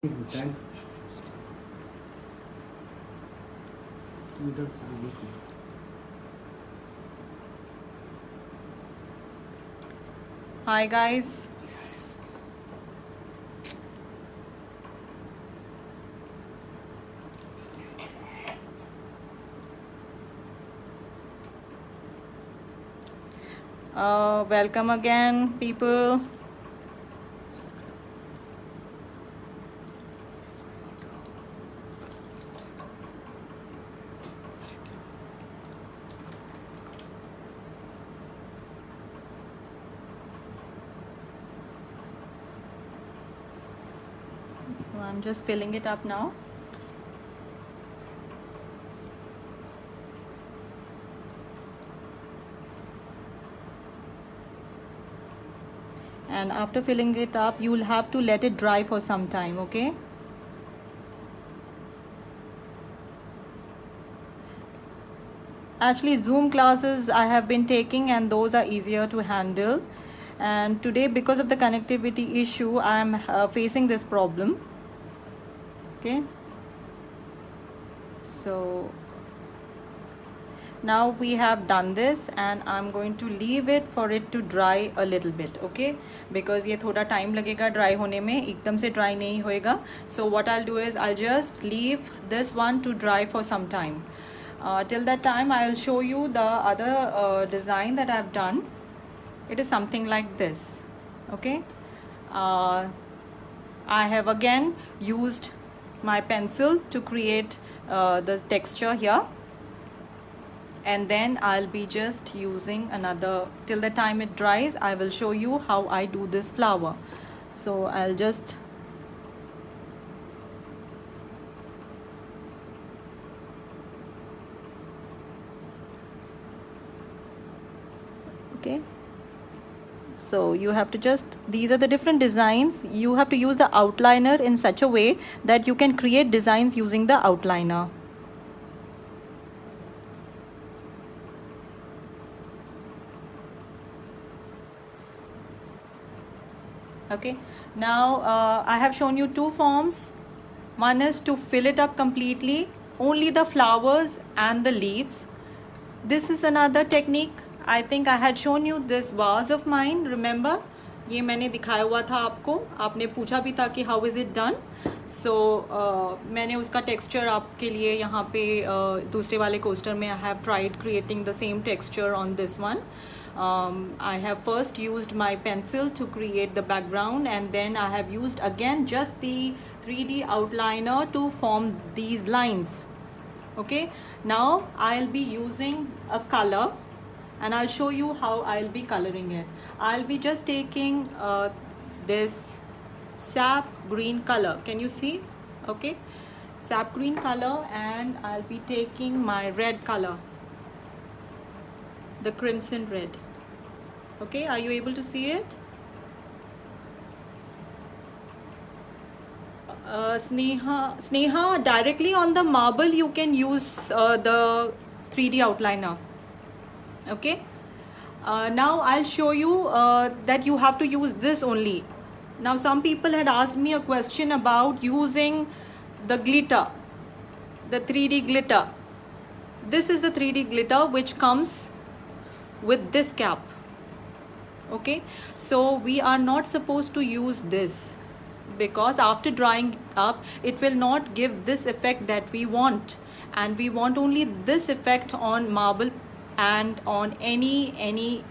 Tank इधर आगे की। Hi guys. Welcome again, people. So I'm just filling it up now. And after filling it up, you will have to let it dry for some time, okay? Actually, Zoom classes I have been taking, and those are easier to handle. And today, because of the connectivity issue, I am facing this problem. Okay. So now we have done this, and I'm going to leave it for it to dry a little bit, okay? Because ये थोड़ा time लगेगा dry होने में, एकदम से dry नहीं होएगा. So what I'll do is I'll just leave this one to dry for some time. Till that time, I'll show you the other design that I've done. It is something like this, okay? I have again used my pencil to create the texture here, and then I'll be just using another, till the time it dries, I will show you how I do this flower. So I'll just okay. So you have to just, these are the different designs. You have to use the outliner in such a way that you can create designs using the outliner. Okay, now I have shown you two forms. One is to fill it up completely, only the flowers and the leaves. This is another technique. I think I had shown you this vase of mine, remember? ये मैंने दिखाया हुआ था आपको, आपने पूछा भी था कि हाउ इज़ इट डन. सो मैंने उसका टेक्सचर आपके लिए यहाँ पे दूसरे वाले कोस्टर में I have tried creating the same texture on this one. I have first used my pencil to create the background, and then I have used again just the 3D outliner to form these lines. Okay, now I'll be using a color, and I'll show you how I'll be coloring it. I'll be just taking this sap green color. Can you see? Okay, sap green color, and I'll be taking my red color, the crimson red. Okay, are you able to see it? Sneha, directly on the marble you can use the 3D outliner. Okay, now I'll show you that you have to use this only. Now some people had asked me a question about using the glitter, the 3D glitter. This is the 3D glitter which comes with this cap. Okay, so we are not supposed to use this, because after drying up it will not give this effect that we want, and we want only this effect on marble and on any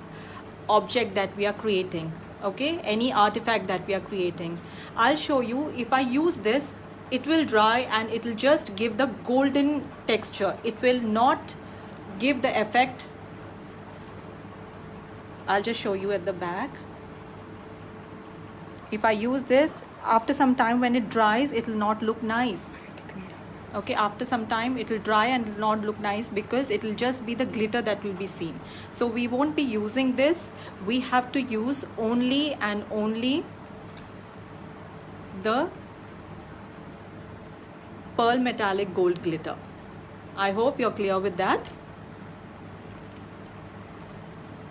object that we are creating. Okay, any artifact that we are creating. I'll show you, if I use this, it will dry and it will just give the golden texture. It will not give the effect. I'll just show you at the back. If I use this, after some time when it dries, it will not look nice. Okay, after some time it will dry and it will not look nice, because it will just be the glitter that will be seen. So we won't be using this. We have to use only and only the pearl metallic gold glitter. I hope you're clear with that.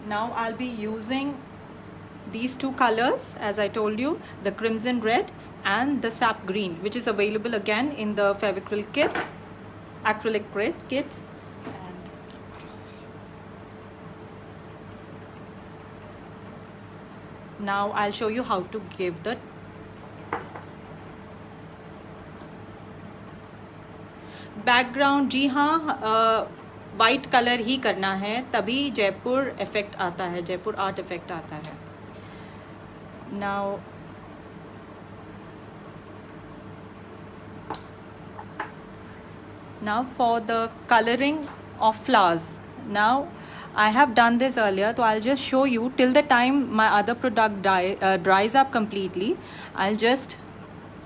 Now I'll be using these two colors, as I told you, the crimson red and the sap green, which is available again in the Fevicryl kit, acrylic kit. And now I'll show you how to give the background. जी हाँ, white colour ही करना है, तभी Jaipur effect आता है, Jaipur art effect आता है. Now for the coloring of flowers. Now I have done this earlier, so I'll just show you till the time my other product dries up completely. I'll just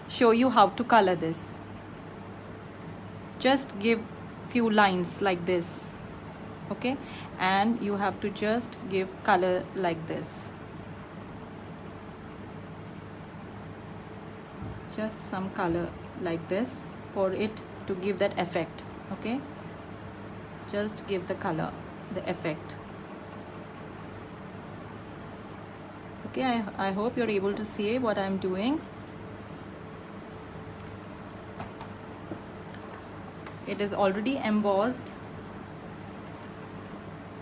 show you how to color this. Just give few lines like this, okay, and you have to just give color like this. Just some color like this for it to give that effect, okay. Just give the color, the effect, okay. I hope you're able to see what I'm doing. It is already embossed,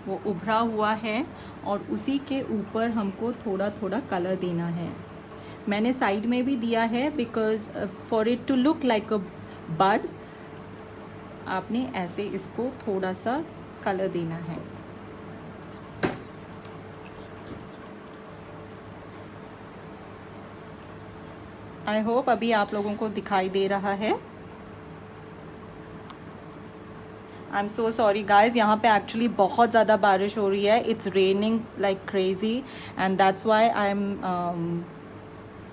वो उभरा हुआ है और उसी के ऊपर हमको थोड़ा थोड़ा कलर देना है. मैंने साइड में भी दिया है because for it to look like a bud आपने ऐसे इसको थोड़ा सा कलर देना है. आई होप अभी आप लोगों को दिखाई दे रहा है. I am so sorry guys, यहाँ पे एक्चुअली बहुत ज़्यादा बारिश हो रही है. It's raining like crazy and that's why I am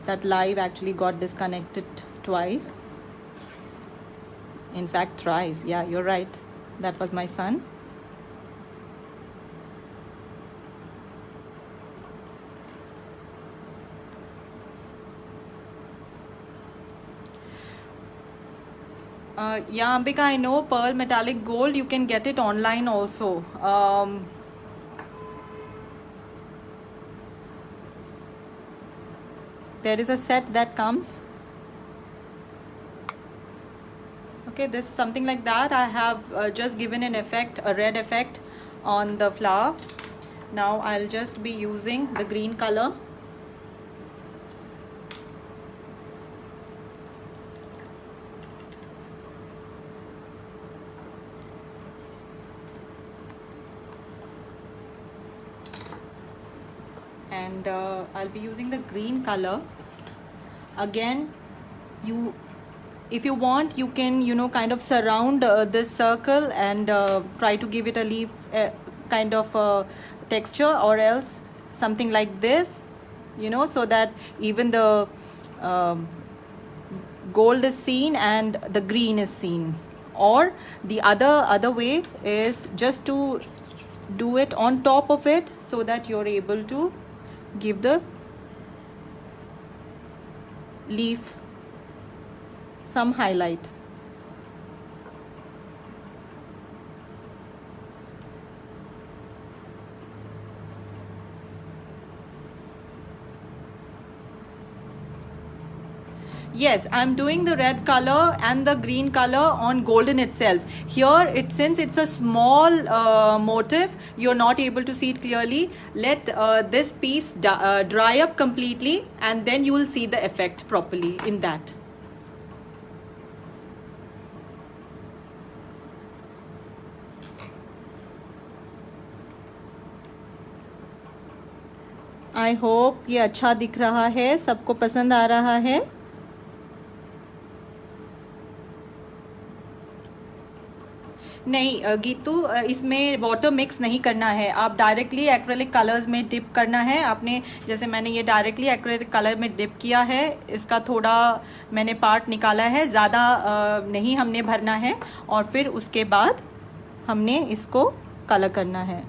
that live actually got disconnected twice, in fact thrice. Yeah, you're right, that was my son. Yeah, Ambika, I know pearl metallic gold, you can get it online also. There is a set that comes, okay. This is something like that. I have just given an effect, a red effect on the flower. Now I'll just be using the green color. And I'll be using the green color again. If you want, you can kind of surround this circle and try to give it a leaf kind of texture, or else something like this, so that even the gold is seen and the green is seen. Or the other way is just to do it on top of it, so that you're able to give the leaf some highlight. Yes, I'm doing the red color and the green color on golden itself. Here, since it's a small motif, you're not able to see it clearly. Let this piece dry up completely, and then you will see the effect properly in that. I hope ये अच्छा दिख रहा है, सबको पसंद आ रहा है. नहीं गीतू, इसमें वाटर मिक्स नहीं करना है. आप डायरेक्टली एक्रेलिक कलर्स में डिप करना है आपने. जैसे मैंने ये डायरेक्टली एक्रेलिक कलर में डिप किया है, इसका थोड़ा मैंने पार्ट निकाला है, ज़्यादा नहीं हमने भरना है. और फिर उसके बाद हमने इसको कलर करना है.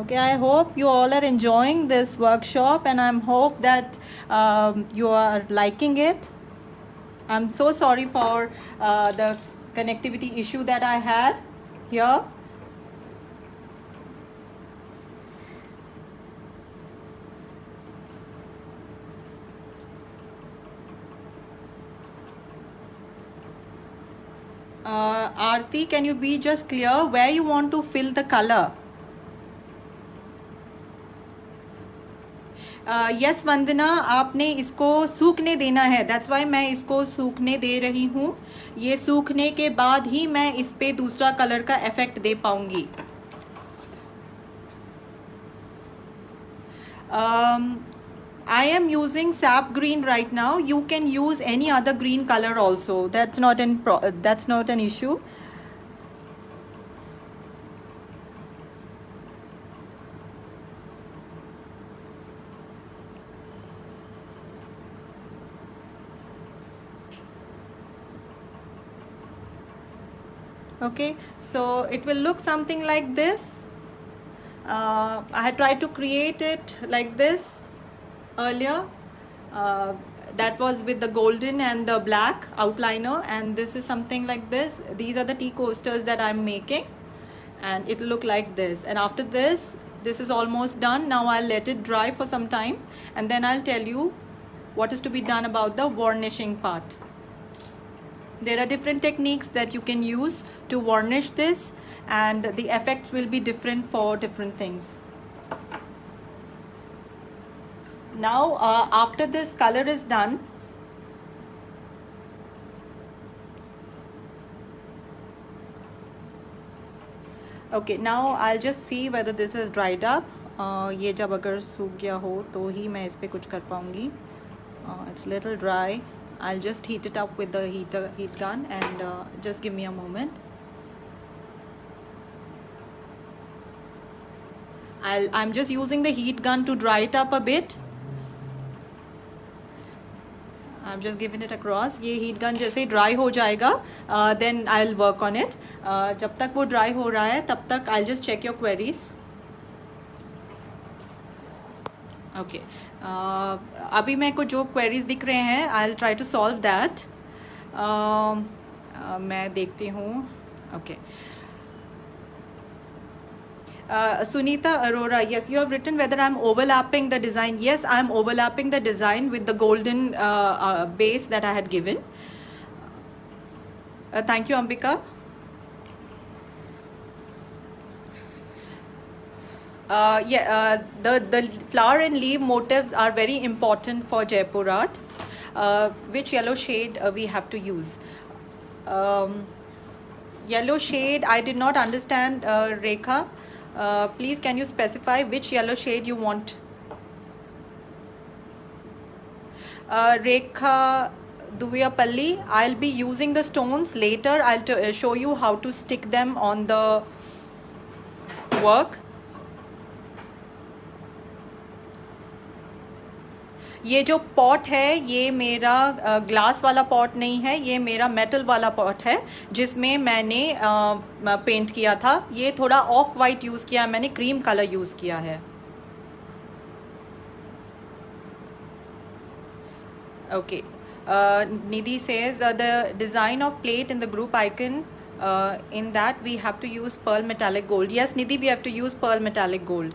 Okay, I hope you all are enjoying this workshop, and I hope that you are liking it. I'm so sorry for the connectivity issue that I had here. Aarti, can you be just clear where you want to fill the color? Yes Vandana, आपने इसको सूखने देना है, that's why मैं इसको सूखने दे रही हूँ. ये सूखने के बाद ही मैं इस पे दूसरा कलर का इफेक्ट दे पाऊंगी. I am using sap green right now. You can use any other green color also. That's not an issue. Okay, so it will look something like this. I had tried to create it like this earlier. That was with the golden and the black outliner, and this is something like this. These are the tea coasters that I'm making, and it'll look like this. And after this is almost done. Now I'll let it dry for some time, and then I'll tell you what is to be done about the varnishing part. There are different techniques that you can use to varnish this, and the effects will be different for different things. Now after this color is done, okay, now I'll just see whether this is dried up. ये जब अगर सूख गया हो तो ही मैं इस पे कुछ कर पाऊँगी. It's little dry. I'll just heat it up with the heat gun, and just give me a moment. I'm just using the heat gun to dry it up a bit. I'm just giving it across. ये heat gun जैसे dry हो जाएगा, then I'll work on it. जब तक वो dry हो रहा है तब तक I'll just check your queries. Okay. अभी मेरे को जो queries दिख रहे हैं, I'll try to solve that. मैं देखती हूँ. Okay. Sunita Arora, yes, you have written whether I'm overlapping the design. Yes, I'm overlapping the design with the golden base that I had given. Thank you, Ambika. The flower and leaf motifs are very important for Jaipur art. Which yellow shade we have to use? Yellow shade, I did not understand, Rekha. Please, can you specify which yellow shade you want? Rekha Duviyapalli, I'll be using the stones later. I'll show you how to stick them on the work. ये जो pot है ये मेरा glass वाला pot नहीं है, ये मेरा मेटल वाला पॉट है जिसमें मैंने पेंट किया था. ये थोड़ा ऑफ वाइट यूज़ किया है, मैंने क्रीम कलर यूज़ किया है. Okay. Nidhi says the design of plate in the group icon, in that we have to use pearl metallic gold. Yes, Nidhi, we have to use pearl metallic gold.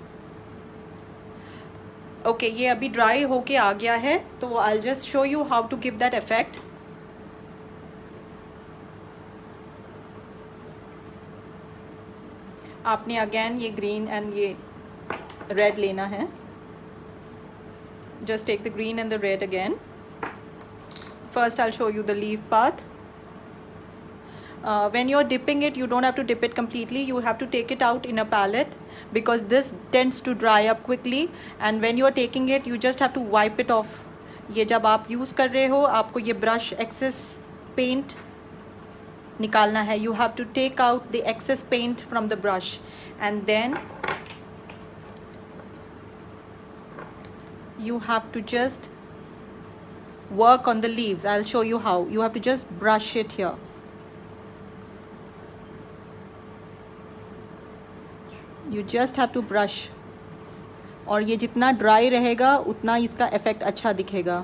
Okay, ये अभी dry होके आ गया है, तो I'll just show you how to give that effect. आपने again ये green and ये red लेना है. Just take the green and the red again. First I'll show you the leaf part. When you're dipping it, you don't have to dip it completely. You have to take it out in a palette because this tends to dry up quickly. And when you're taking it, you just have to wipe it off. ये जब आप use कर रहे हो, आपको ये brush excess paint निकालना है. You have to take out the excess paint from the brush, and then you have to just work on the leaves. I'll show you how. You have to just brush it here. You just have to brush. और ये जितना dry रहेगा उतना इसका effect अच्छा दिखेगा.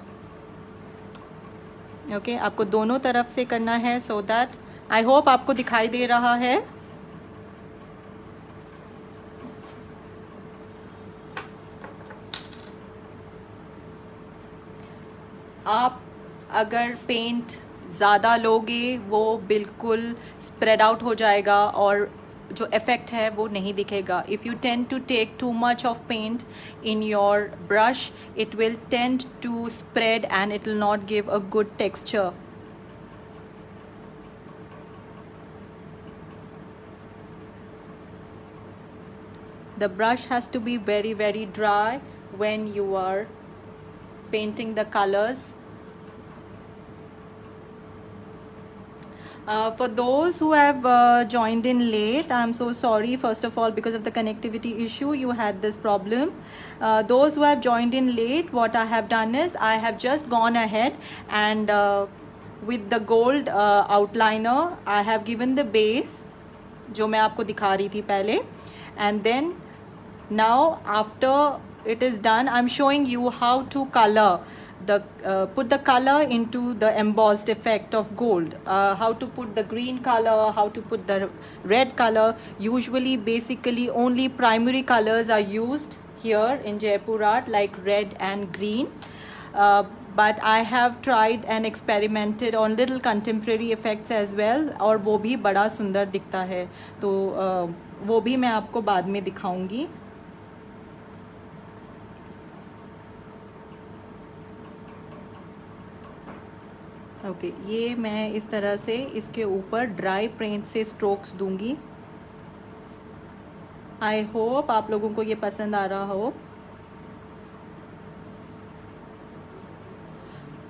Okay, आपको दोनों तरफ से करना है, सो दैट आई होप आपको दिखाई दे रहा है. आप अगर पेंट ज़्यादा लोगे वो बिल्कुल स्प्रेड आउट हो जाएगा और जो इफ़ेक्ट है वो नहीं दिखेगा. If you tend to take too much of paint in your brush, it will tend to spread and it will not give a good texture. The brush has to be very, very dry when you are painting the colors. For those who have joined in late, I'm so sorry. First of all, because of the connectivity issue, you had this problem. Those who have joined in late, what I have done is I have just gone ahead and with the gold outliner, I have given the base, जो मैं आपको दिखा रही थी पहले, and then now after it is done, I'm showing you how to color the put the color into the embossed effect of gold, how to put the green color, how to put the red color. Usually basically only primary colors are used here in Jaipur art, like red and green, but I have tried and experimented on little contemporary effects as well, और वो भी बड़ा सुंदर दिखता है. तो वो भी मैं आपको बाद में दिखाऊंगी. ओके ये मैं इस तरह से इसके ऊपर ड्राई पेंट से स्ट्रोक्स दूंगी. आई होप आप लोगों को ये पसंद आ रहा हो.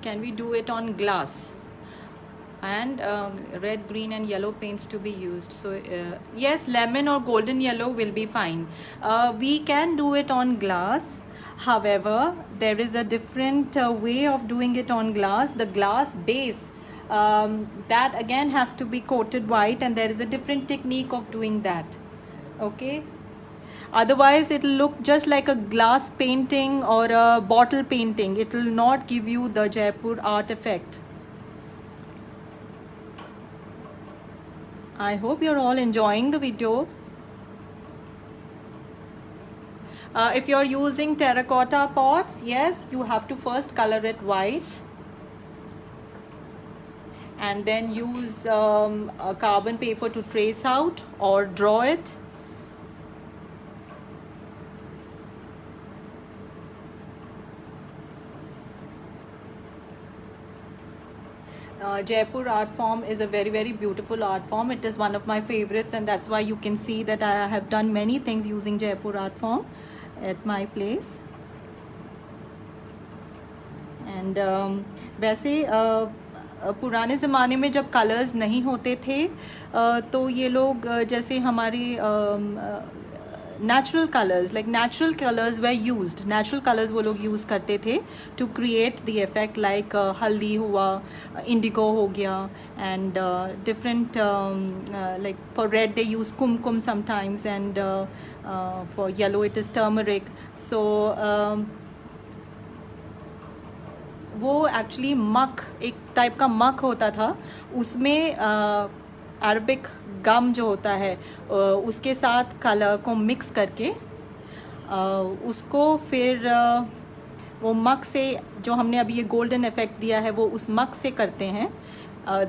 Can we do it on glass and red, green and yellow paints to be used. So yes, lemon or golden yellow will be fine. We can do it on glass. However, there is a different way of doing it on glass. The glass base, that again has to be coated white, and there is a different technique of doing that. Okay, otherwise it will look just like a glass painting or a bottle painting. It will not give you the Jaipur art effect. I hope you're all enjoying the video. If you're using terracotta pots, yes, you have to first color it white and then use a carbon paper to trace out or draw it. Jaipur art form is a very, very beautiful art form. It is one of my favorites, and that's why you can see that I have done many things using Jaipur art form at my place. And वैसे पुराने ज़माने में जब colours नहीं होते थे तो ये लोग जैसे हमारे natural colors, like natural colors were used. Natural colors वो लोग use करते थे to create the effect, like हल्दी हुआ, indigo हो गया, and different like for red they use kumkum sometimes, and for yellow it is turmeric. So वो actually मक, एक टाइप का मक होता था, उसमें अरबिक गम जो होता है उसके साथ कलर को मिक्स करके उसको फिर वो मक से, जो हमने अभी ये गोल्डन इफेक्ट दिया है वो उस मक से करते हैं.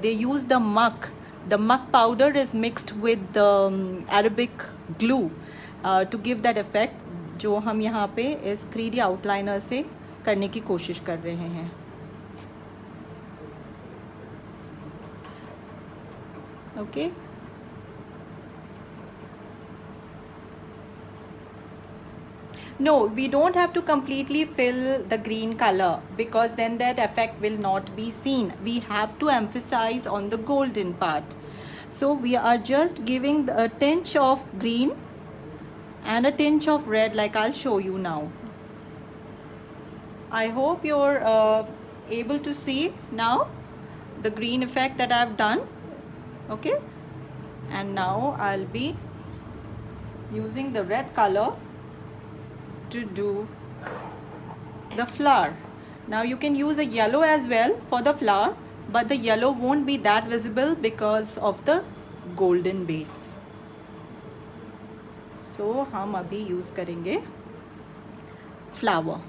They use the muck powder is mixed with the Arabic glue to give that effect, जो हम यहाँ पे इस 3D आउटलाइनर से करने की कोशिश कर रहे हैं. Okay No, we don't have to completely fill the green color, because then that effect will not be seen. We have to emphasize on the golden part. So we are just giving a tinge of green and a tinge of red, like I'll show you now. I hope you're able to see now the green effect that I've done. Okay, and now I'll be using the red color to do the flower. Now you can use a yellow as well for the flower, but the yellow won't be that visible because of the golden base. So हम अभी use करेंगे flower.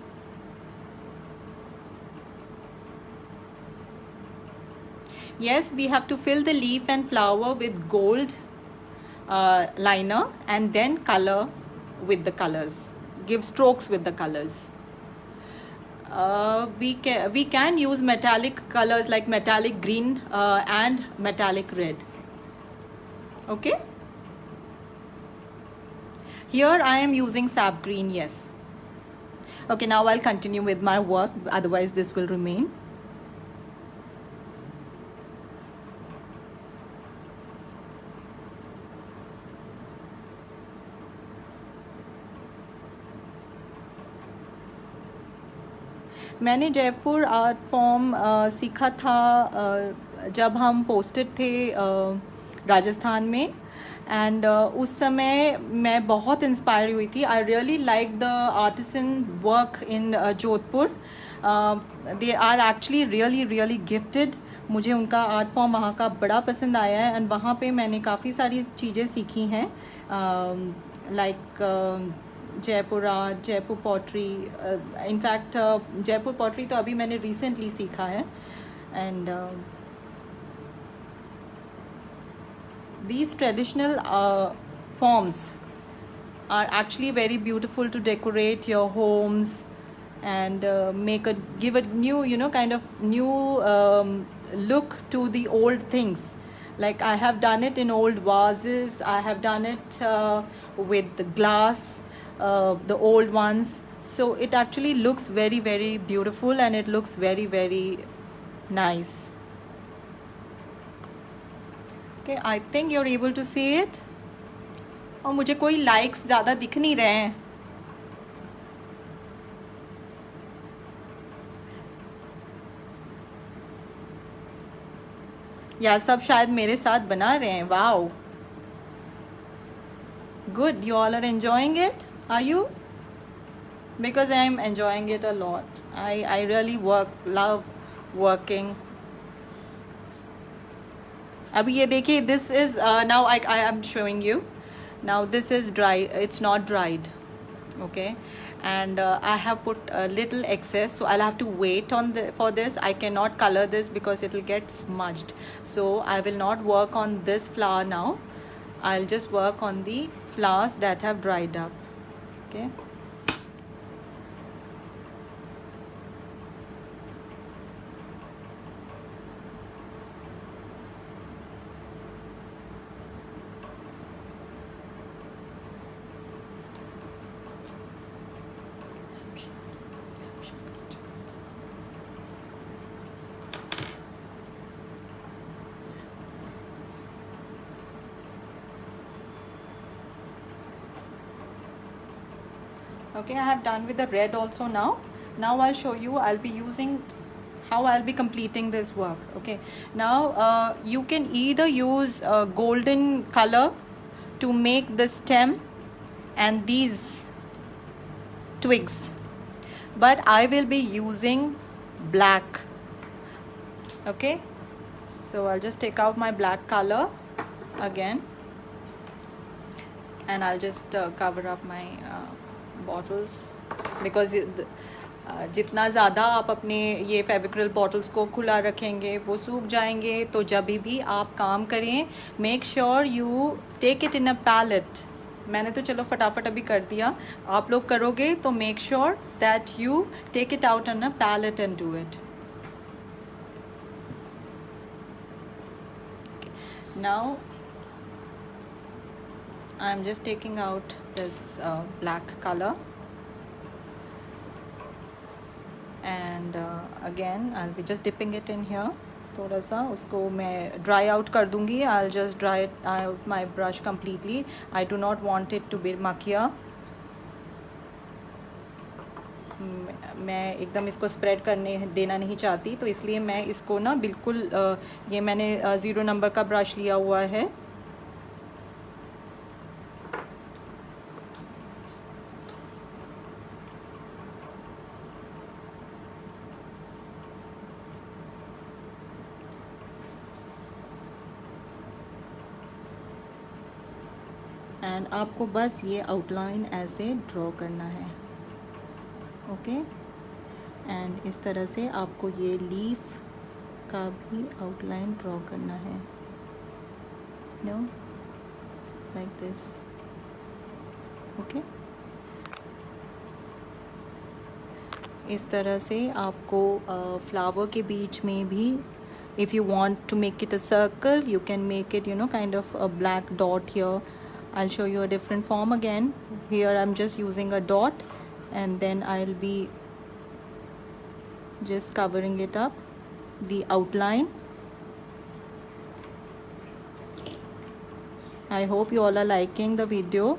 Yes, we have to fill the leaf and flower with gold liner and then color with the colors, give strokes with the colors. We can use metallic colors like metallic green and metallic red. Okay, here I am using sap green. Yes. Okay, now I'll continue with my work, otherwise this will remain. मैंने Jaipur art form सीखा था जब हम posted थे राजस्थान में, and उस समय मैं बहुत इंस्पायर हुई थी. I really like the artisan work in Jodhpur. They are actually really gifted. मुझे उनका आर्ट फॉर्म वहाँ का बड़ा पसंद आया है, एंड वहाँ पे मैंने काफ़ी सारी चीज़ें सीखी हैं, like Jaipur art, Jaipur pottery. In fact Jaipur pottery तो अभी मैंने रिसेंटली सीखा है. And these traditional forms are actually very beautiful to decorate your homes and give a new kind of new look to the old things. Like I have done it in old vases, I have done it with the glass, the old ones, so it actually looks very beautiful and it looks very nice. Okay, I think you're able to see it. और मुझे कोई likes ज़्यादा दिख नहीं रहे हैं. या सब शायद मेरे साथ बना रहे हैं. Wow, good, you all are enjoying it, are you? Because I am enjoying it a lot. I really love working. अभी ये देखिए, this is now I am showing you. Now this is dry, it's not dried. Okay, and I have put a little excess, so I'll have to wait for this. I cannot color this because it will get smudged, so I will not work on this flower now. I'll just work on the flowers that have dried up. Okay. Okay, I have done with the red also now. Now I'll show you, I'll be using how I'll be completing this work. Okay, now you can either use golden color to make the stem and these twigs, but I will be using black. Okay, so I'll just take out my black color again and I'll just cover up my bottles, because जितना ज़्यादा आप अपने ये Fevicryl bottles को खुला रखेंगे वो सूख जाएंगे. तो जब भी आप काम करें, make sure you take it in a palette. मैंने तो चलो फटाफट अभी कर दिया, आप लोग करोगे तो make sure that you take it out on a palette and do it. Now I'm just taking out this black color, and again I'll be just dipping it in here. थोड़ा सा उसको मैं ड्राई आउट कर दूँगी. I'll just dry it out my brush completely. I do not want it to be murkier. मैं एकदम इसको spread करने देना नहीं चाहती, तो इसलिए मैं इसको ना बिल्कुल ये मैंने 0 नंबर का ब्रश लिया हुआ है. एंड आपको बस ये आउटलाइन ऐसे ड्रॉ करना है. ओके, एंड इस तरह से आपको ये लीफ का भी आउटलाइन ड्रॉ करना है, नो लाइक दिस, ओके। इस तरह से आपको फ्लावर के बीच में भी, if you want to make it a circle, you can make it, you know, kind of a black dot here. I'll show you a different form again. Here I'm just using a dot, and then I'll be just covering it up, the outline. I hope you all are liking the video.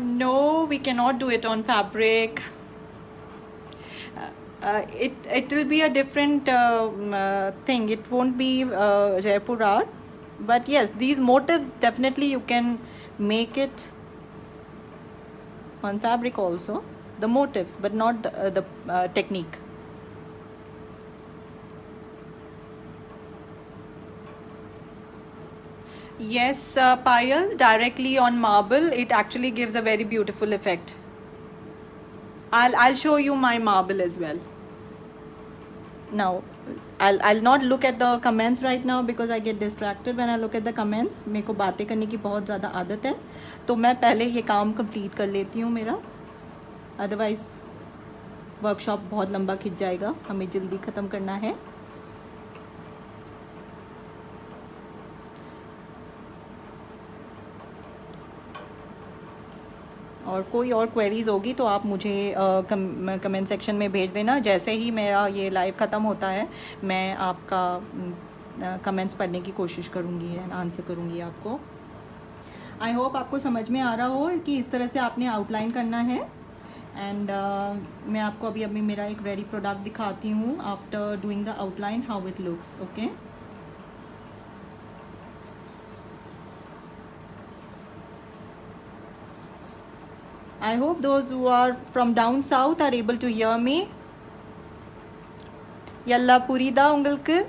No, we cannot do it on fabric. It will be a different thing. It won't be Jaipur art, but yes, these motifs definitely you can make it on fabric also, the motifs, but not the technique. Yes, Payal, directly on marble, it actually gives a very beautiful effect. I'll show you my marble as well. Now, I'll not look at the comments right now because I get distracted when I look at the comments. मेरे को बातें करने की बहुत ज़्यादा आदत है, तो मैं पहले ये काम कंप्लीट कर लेती हूँ मेरा, अदरवाइज़ वर्कशॉप बहुत लंबा खिंच जाएगा, हमें जल्दी ख़त्म करना है. और कोई और क्वेरीज़ होगी तो आप मुझे कमेंट सेक्शन में भेज देना. जैसे ही मेरा ये लाइव ख़त्म होता है मैं आपका कमेंट्स पढ़ने की कोशिश करूँगी एंड आंसर करूँगी आपको. आई होप आपको समझ में आ रहा हो कि इस तरह से आपने आउटलाइन करना है. एंड मैं आपको अभी मेरा एक रेडी प्रोडक्ट दिखाती हूँ after doing the outline, how it looks, okay. I hope those who are from down south are able to hear me. Yalla purida ungalku.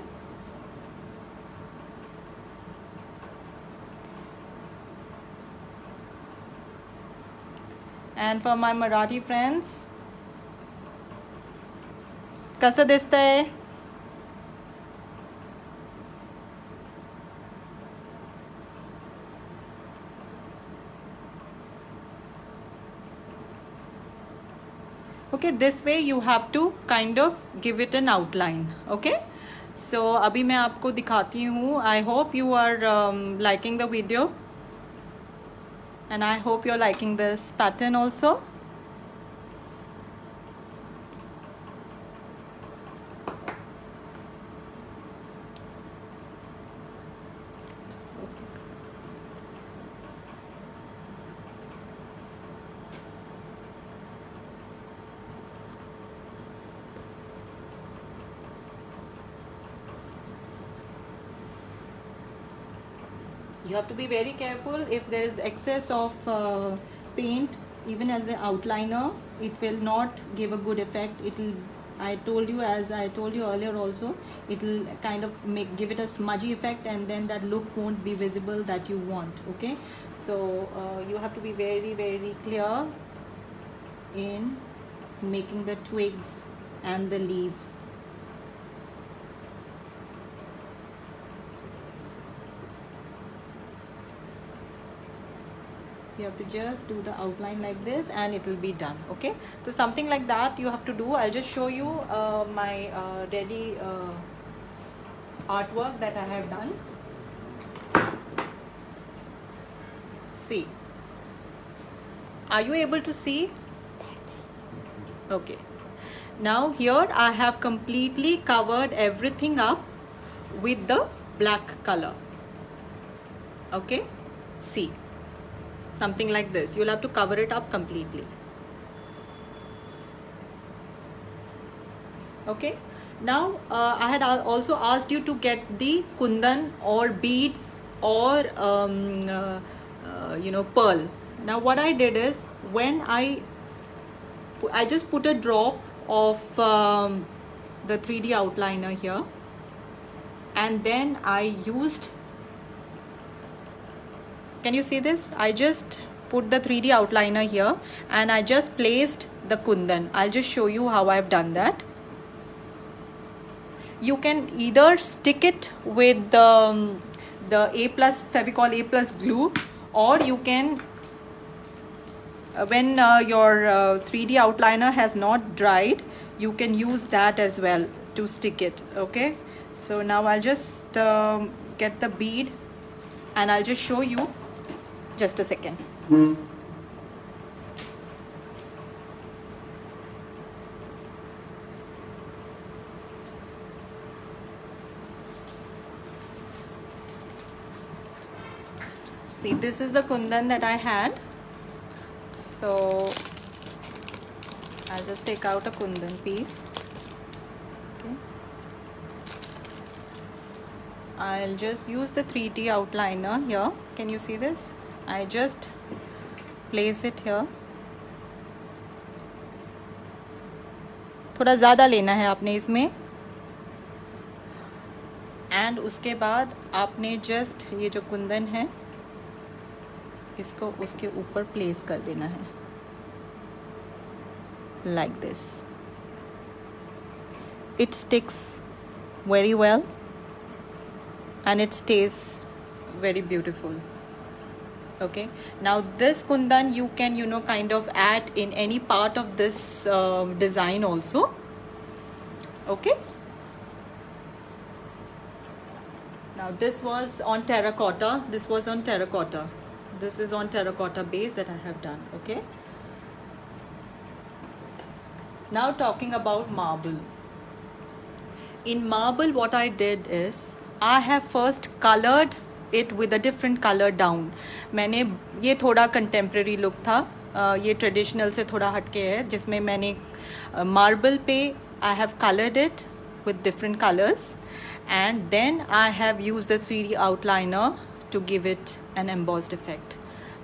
And for my Marathi friends, kasa distay? Okay, this way you have to kind of give it an outline, okay. So अभी मैं आपको दिखाती हूँ. I hope you are liking the video and I hope you're liking this pattern also. You have to be very careful. If there is excess of paint, even as an outliner, it will not give a good effect. It will, I told you, as I told you earlier also, it will kind of give it a smudgy effect, and then that look won't be visible that you want, okay. So you have to be very, very clear in making the twigs and the leaves. You have to just do the outline like this and it will be done, okay. So something like that you have to do. I'll just show you my ready artwork that I have done. See, are you able to see? Okay, now here I have completely covered everything up with the black color, okay. See, something like this. You'll have to cover it up completely, okay. Now I had also asked you to get the kundan or beads or you know, pearl. Now what I did is, when I just put a drop of the 3D outliner here, and then I used, can you see this? I just put the 3D outliner here and I just placed the kundan. I'll just show you how I've done that. You can either stick it with the A plus Fevicol A plus glue, or you can when your 3D outliner has not dried, you can use that as well to stick it. Okay, so now I'll just get the bead and I'll just show you. Just a second. See, this is the kundan that I had. So I'll just take out a kundan piece. Okay. I'll just use the 3D outliner here. Can you see this? I just place it here. थोड़ा ज़्यादा लेना है आपने इसमें, and उसके बाद आपने just ये जो कुंदन है इसको उसके ऊपर प्लेस कर देना है, like this. It sticks very well and it stays very beautiful. Okay, now this kundan you can kind of add in any part of this design also. Okay, now this was on terracotta. This was on terracotta. This is on terracotta base that I have done. Okay, now talking about marble. In marble what I did is I have first colored it with a different color down. मैंने ये थोड़ा contemporary look था, ये traditional से थोड़ा हटके है, जिसमें मैंने marble पे I have colored it with different colors, and then I have used the 3D outliner to give it an embossed effect.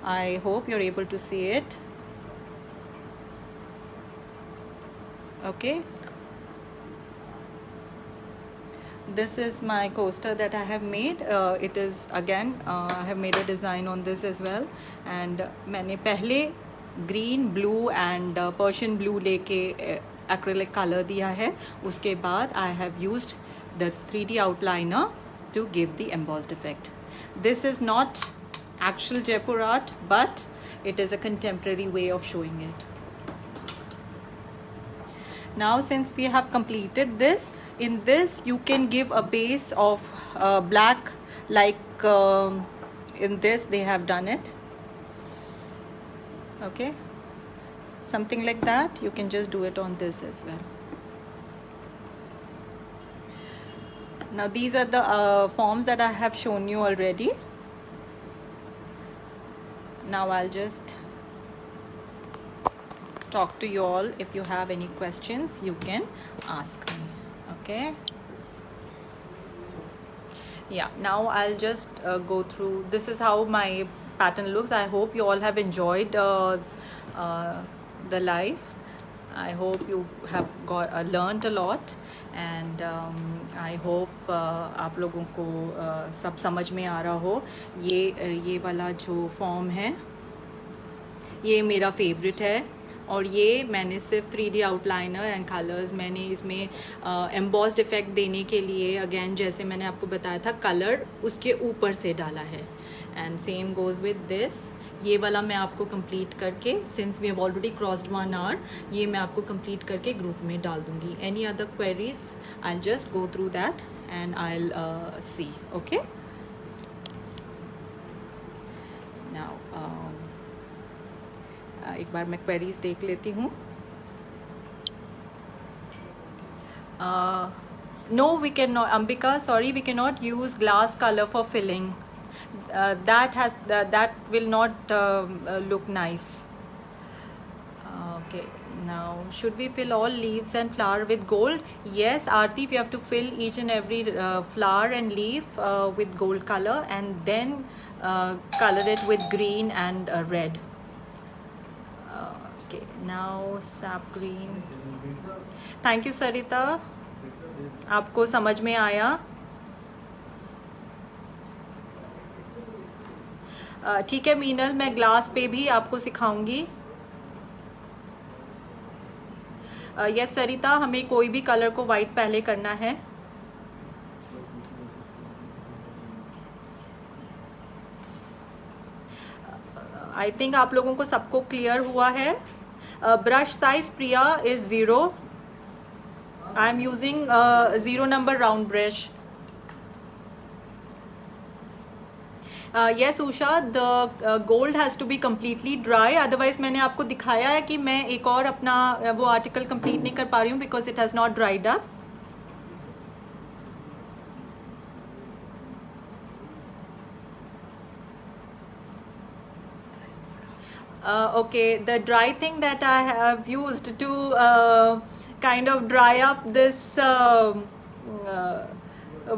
I hope you're able to see it. Okay, this is my coaster that I have made. It is again I have made a design on this as well, and मैंने पहले green, blue and Persian blue लेके acrylic color दिया है. उसके बाद I have used the 3D outliner to give the embossed effect. This is not actual Jaipur art, but it is a contemporary way of showing it. Now since we have completed this, in this you can give a base of black, like in this they have done it. Okay, something like that. You can just do it on this as well. Now these are the forms that I have shown you already. Now I'll just talk to you all. If you have any questions, you can ask me. Okay, yeah, now I'll just go through. This is how my pattern looks. I hope you all have enjoyed the live. I hope you have learned a lot, and I hope आप लोगों को सब समझ में आ रहा हो. ये वाला जो फॉर्म है ये मेरा फेवरेट है, और ये मैंने सिर्फ 3D आउटलाइनर एंड कलर्स, मैंने इसमें एम्बॉस्ड इफेक्ट देने के लिए अगेन जैसे मैंने आपको बताया था कलर उसके ऊपर से डाला है. And same goes with this. ये वाला मैं आपको कंप्लीट करके, since we have already crossed 1 hour, ये मैं आपको कंप्लीट करके ग्रुप में डाल दूँगी. Any other queries I will just go through that and I will see. Okay, now एक बार मैं क्वेरीज देख लेती हूँ. No, we cannot, Ambika, sorry, we cannot use glass color for filling. That will not look nice. Okay, now should we fill all leaves and flower with gold? Yes, Aarti, we have to fill each and every flower and leaf with gold color, and then color it with green and red. Okay, now sap green. Thank you Sarita, आपको समझ में आया. ठीक है मीनल, मैं glass पे भी आपको सिखाऊंगी। यस सरिता, हमें कोई भी कलर को वाइट पहले करना है। आई थिंक आप लोगों को सबको क्लियर हुआ है। Brush size Priya is 0। I am using 0 number round brush. Yes Usha, the gold has to be completely dry, otherwise मैंने आपको दिखाया है कि मैं एक और अपना वो आर्टिकल कंप्लीट नहीं कर पा रही हूँ because it has not dried up. Okay, the dry thing that I have used to kind of dry up this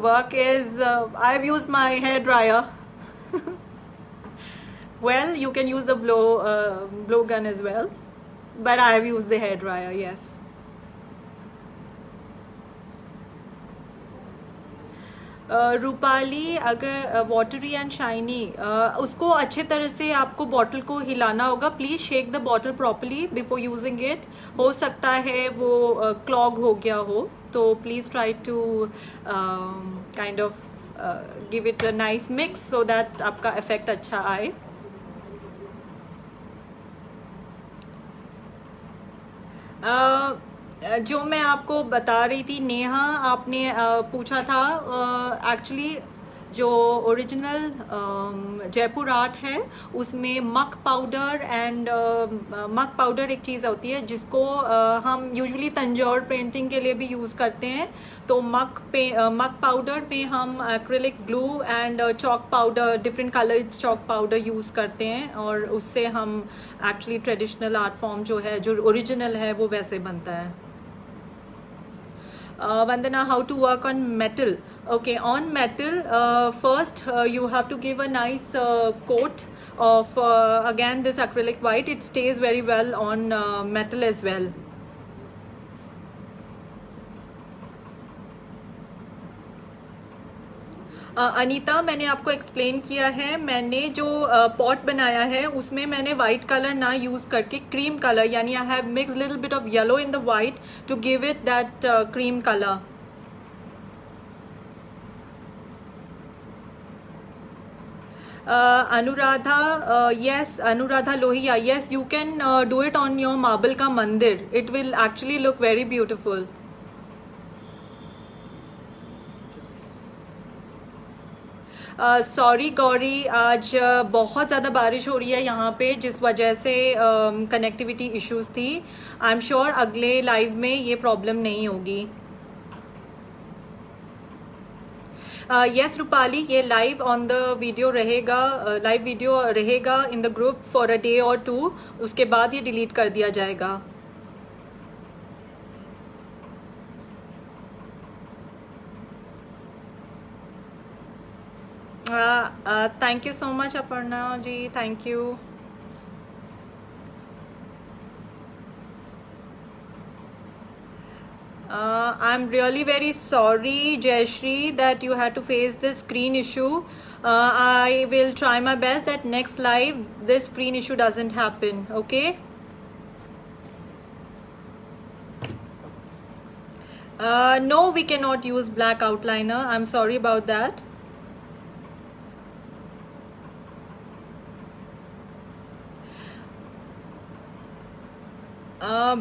work is I've used my hair dryer. Well, you can use the blow gun as well, but I have used the hair dryer, yes. Rupali, अगर watery and shiny, उसको अच्छे तरह से आपको bottle को हिलाना होगा। Please shake the bottle properly before using it. हो सकता है वो क्लॉग हो गया हो, तो please try to kind of give it a nice mix so that आपका इफेक्ट अच्छा आए। जो मैं आपको बता रही थी नेहा, आपने पूछा था एक्चुअली जो ओरिजिनल जयपुर आर्ट है उसमें मक पाउडर एंड मक पाउडर एक चीज़ होती है जिसको हम यूजुअली तंजौर पेंटिंग के लिए भी यूज़ करते हैं। तो मक पाउडर पे हम acrylic glue and chalk powder, different colour chalk powder use करते हैं और उससे हम एक्चुअली ट्रेडिशनल आर्ट फॉर्म जो है, जो ओरिजिनल है, वो वैसे बनता है। Vandana, how to work on metal? Okay, on metal, first you have to give a nice coat of again this acrylic white. It stays very well on metal as well. Anita, मैंने आपको explain किया है, मैंने जो pot बनाया है उसमें मैंने वाइट कलर ना यूज़ करके क्रीम कलर, यानी I have mix little bit of yellow in the white to give it that cream colour. Anuradha, yes, Anuradha Lohia, yes, you can do it on your marble का मंदिर. It will actually look very beautiful. Sorry Gauri, आज बहुत ज़्यादा बारिश हो रही है यहाँ पे, जिस वजह से कनेक्टिविटी इश्यूज थी। आई एम श्योर अगले लाइव में ये प्रॉब्लम नहीं होगी। यस रूपाली, ये लाइव ऑन द वीडियो रहेगा, लाइव वीडियो रहेगा in the group for a day और 2, उसके बाद ये डिलीट कर दिया जाएगा। Thank you so much Aparna ji, thank you. I'm really very sorry, Jayashri, that you had to face this screen issue. I will try my best that next live this screen issue doesn't happen, okay? No, we cannot use black outliner. I'm sorry about that.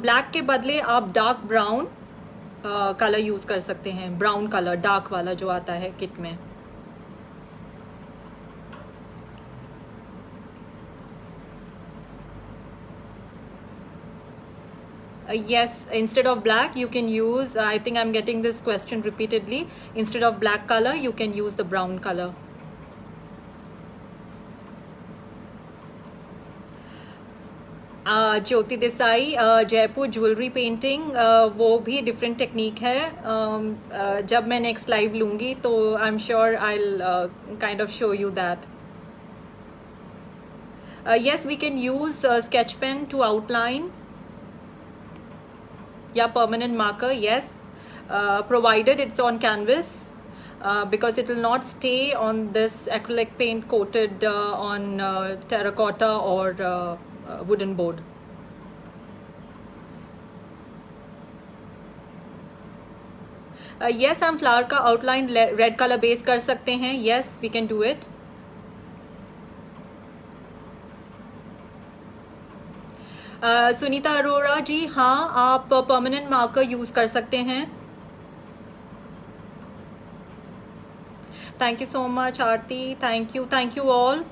Black के बदले आप dark brown colour use कर सकते हैं, brown colour dark वाला जो आता है किट में। Yes, instead of black you can use, I think I'm getting this question repeatedly, instead of black color you can use the brown color. Jyoti Desai, Jaipur jewellery painting, वो भी different technique है। जब मैं नेक्स्ट लाइव लूँगी तो आई am sure I will kind of show you that. yes, we can use sketch pen to outline, या permanent marker, yes, provided it's on canvas. because it will not stay on this acrylic paint coated on terracotta or wooden board. Yes, हम flower का outline red colour base कर सकते हैं. Yes, we can do it. Sunita Arora जी, हाँ आप permanent marker use कर सकते हैं. Thank you so much, Aarti. Thank you all.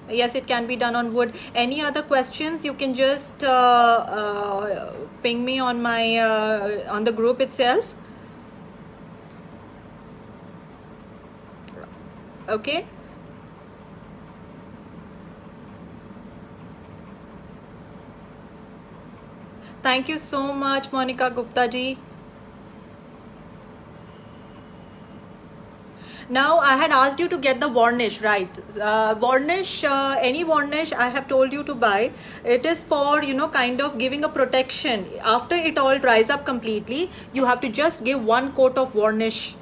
Yes, it can be done on wood. Any other questions? You can just ping me on my on the group itself. Okay. Thank you so much, Monica Gupta ji. Now I had asked you to get the varnish, right? Varnish, any varnish I have told you to buy. It is for, you know, kind of giving a protection. After it all dries up completely, you have to just give one coat of varnish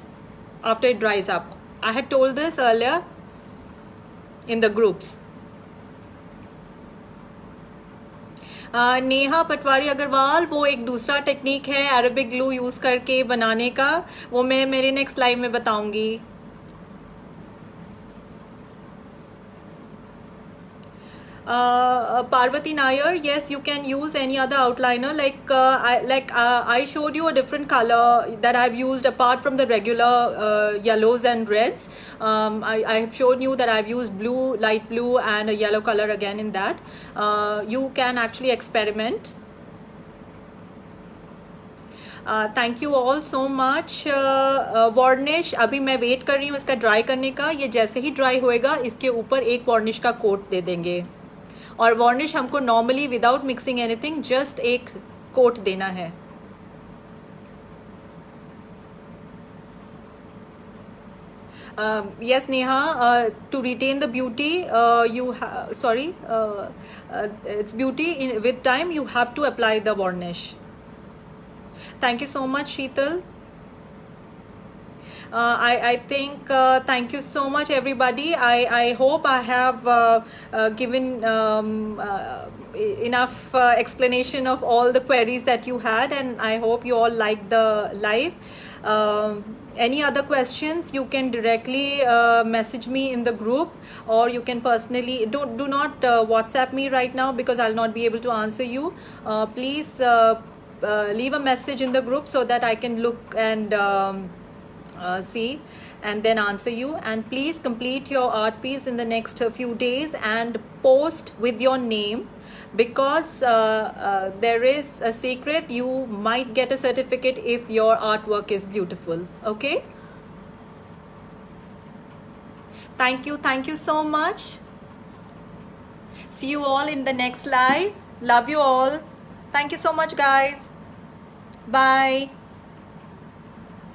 after it dries up. I had told this earlier in the groups. Neha पटवारी अग्रवाल, वो एक दूसरा technique है Arabic glue use करके बनाने का, वो मैं मेरे नेक्स्ट लाइव में बताऊंगी. Parvati Nair, yes, you can use any other outliner. I showed you a different color that I've used apart from the regular yellows and reds. I have shown you that I've used blue, light blue, and a yellow color again in that. You can actually experiment. Thank you all so much. Varnish अभी मैं wait कर रही हूँ इसका dry करने का. ये जैसे ही ड्राई होएगा इसके ऊपर एक वार्निश का कोट दे देंगे. और वार्निश हमको normally without mixing anything just एक कोट देना है. Yes, Neha, to retain the beauty, it's beauty with time, you have to apply the varnish. Thank you so much, Sheetal. I think thank you so much, everybody. I hope I have given enough explanation of all the queries that you had, and I hope you all liked the live. Any other questions, you can directly message me in the group, or you can personally do not WhatsApp me right now because I'll not be able to answer you. Please leave a message in the group so that I can look and see and then answer you. And please complete your art piece in the next few days and post with your name, because there is a secret, you might get a certificate if your artwork is beautiful. Okay, thank you so much. See you all in the next live. Love you all. Thank you so much, guys. Bye.